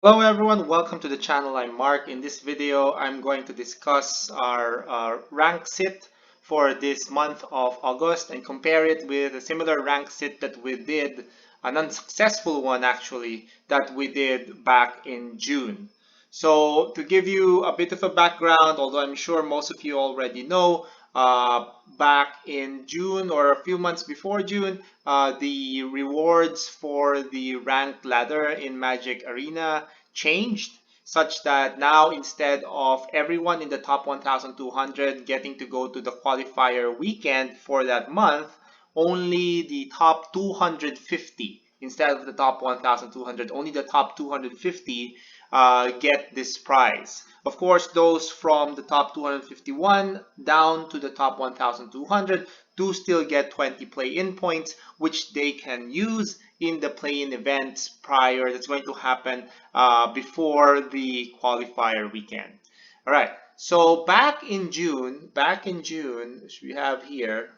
Hello everyone, welcome to the channel. I'm Mark. In this video, I'm going to discuss our rank sit for this month of August and compare it with a similar rank sit that we did, an unsuccessful one actually, that we did back in June. So to give you a bit of a background, although I'm sure most of you already know, back in June or a few months before June, the rewards for the ranked ladder in Magic Arena changed such that now instead of everyone in the top 1,200 getting to go to the qualifier weekend for that month, only the top 250 instead of the top 1,200, only the top 250 get this prize. Of course, those from the top 251 down to the top 1,200 do still get 20 play-in points, which they can use in the play-in events prior that's going to happen before the qualifier weekend. All right. So back in June, which we have here,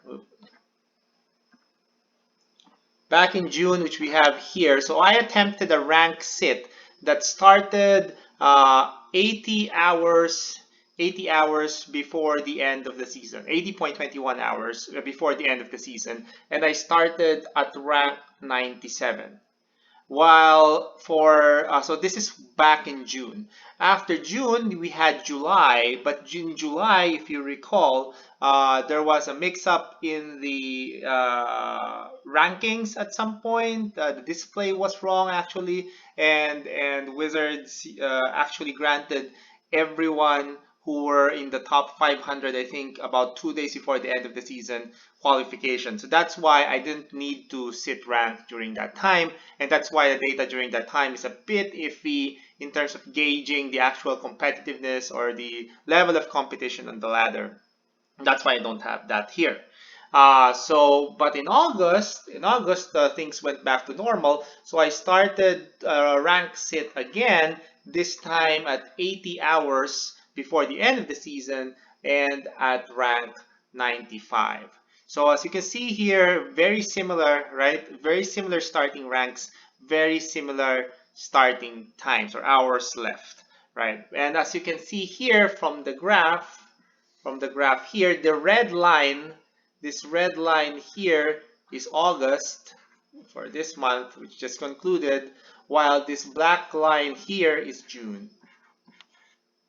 which we have here. So I attempted a rank sit that started 80 hours before the end of the season, 80.21 hours before the end of the season, and I started at rank 97. While for so this is back in June. After June, we had July, but in July, if you recall, there was a mix-up in the rankings at some point. The display was wrong actually, and Wizards actually granted everyone who were in the top 500, I think, about 2 days before the end of the season qualification. So that's why I didn't need to sit rank during that time, and that's why the data during that time is a bit iffy in terms of gauging the actual competitiveness or the level of competition on the ladder. That's why I don't have that here. But in August, things went back to normal. So I started rank sit again, this time at 80 hours before the end of the season and at rank 95. So as you can see here, very similar, right? Very similar starting ranks, very similar starting times or hours left, right? And as you can see here from the graph here, the red line, this red line here is August for this month, which just concluded, while this black line here is June.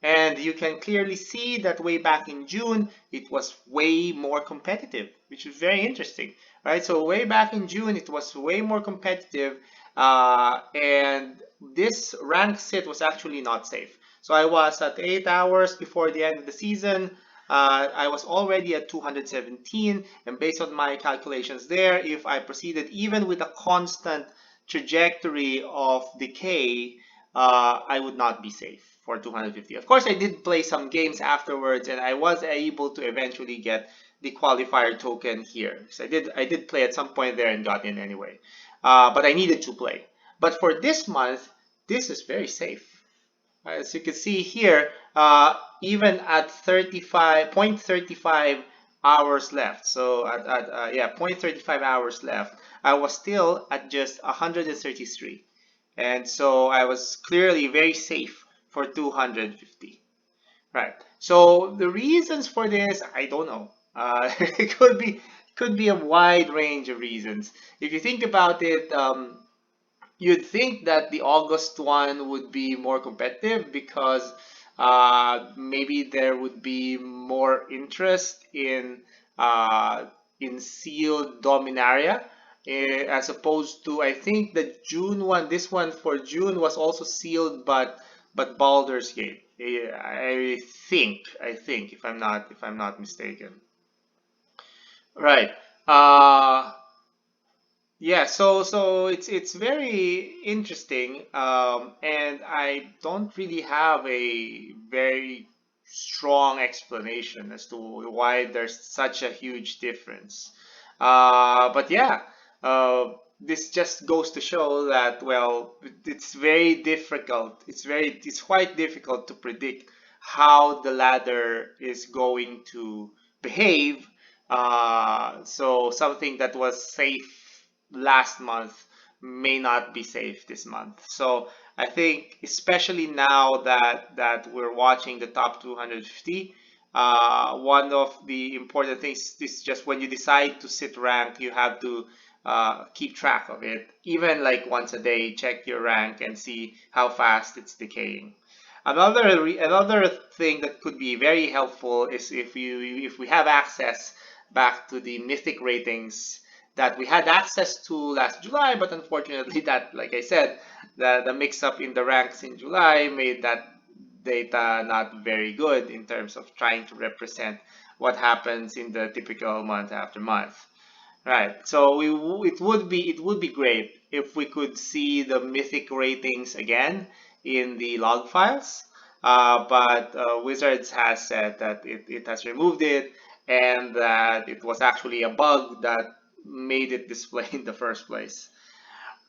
And you can clearly see that way back in June, it was way more competitive, which is very interesting, right? So way back in June, it was way more competitive, and this rank sit was actually not safe. So I was at 8 hours before the end of the season. I was already at 217, and based on my calculations there, if I proceeded even with a constant trajectory of decay, I would not be safe for 250. Of course, I did play some games afterwards, and I was able to eventually get the qualifier token here. So I did play at some point there and got in anyway. But I needed to play. But for this month, this is very safe. As you can see here, even at 0.35 hours left, so at yeah, 0.35 hours left, I was still at just 133. And so I was clearly very safe for 250. Right. So the reasons for this, I don't know. It could be a wide range of reasons. If you think about it, you'd think that the August one would be more competitive because maybe there would be more interest in sealed Dominaria, as opposed to, I think the June one. This one for June was also sealed, but Baldur's Gate. I think if I'm not mistaken. Right. Uh, Yeah, so it's very interesting, and I don't really have a very strong explanation as to why there's such a huge difference. But yeah, this just goes to show that, well, it's very difficult. It's quite difficult to predict how the ladder is going to behave. So something that was safe last month may not be safe this month. So I think, especially now that we're watching the top 250, one of the important things is just when you decide to sit rank, you have to keep track of it. Even like once a day, check your rank and see how fast it's decaying. Another thing that could be very helpful is if we have access back to the Mythic ratings that we had access to last July, but unfortunately that, like I said, the mix-up in the ranks in July made that data not very good in terms of trying to represent what happens in the typical month after month. Right. So it would be great if we could see the Mythic ratings again in the log files. But Wizards has said that it has removed it and that it was actually a bug that made it display in the first place.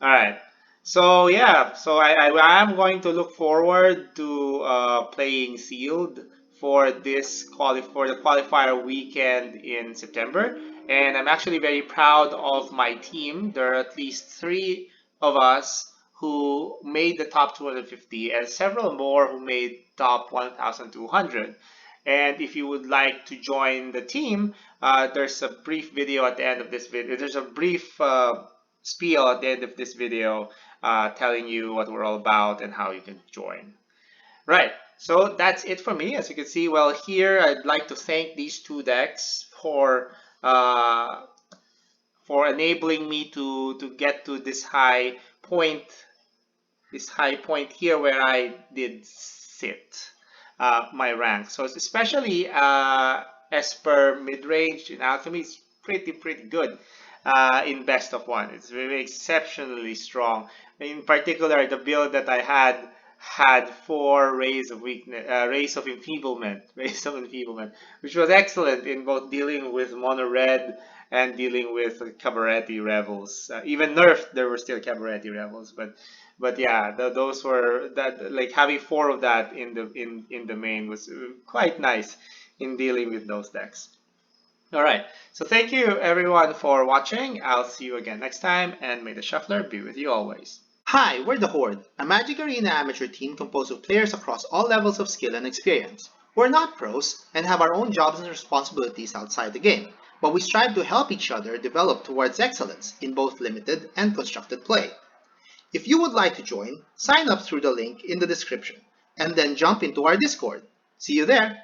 All right. So yeah, so I am going to look forward to playing sealed for for the qualifier weekend in September, and I'm actually very proud of my team. There are at least three of us who made the top 250, and several more who made top 1,200. And if you would like to join the team, there's a brief video at the end of this video. There's a brief spiel at the end of this video telling you what we're all about and how you can join. Right, so that's it for me. As you can see, well, here I'd like to thank these two decks for enabling me to get to point this high point here where I did sit my rank. So it's especially Esper mid-range in Alchemy is pretty good in best of one. It's really exceptionally strong. In particular, the build that I had four rays of weakness, rays of enfeeblement, which was excellent in both dealing with mono red and dealing with Cabaretti rebels. Even nerfed, there were still Cabaretti rebels, but yeah, those were that like having four of that in the main was quite nice in dealing with those decks. All right, so thank you everyone for watching. I'll see you again next time, and may the shuffler be with you always. Hi, we're the Horde, a Magic Arena amateur team composed of players across all levels of skill and experience. We're not pros and have our own jobs and responsibilities outside the game, but we strive to help each other develop towards excellence in both limited and constructed play. If you would like to join, sign up through the link in the description, and then jump into our Discord. See you there!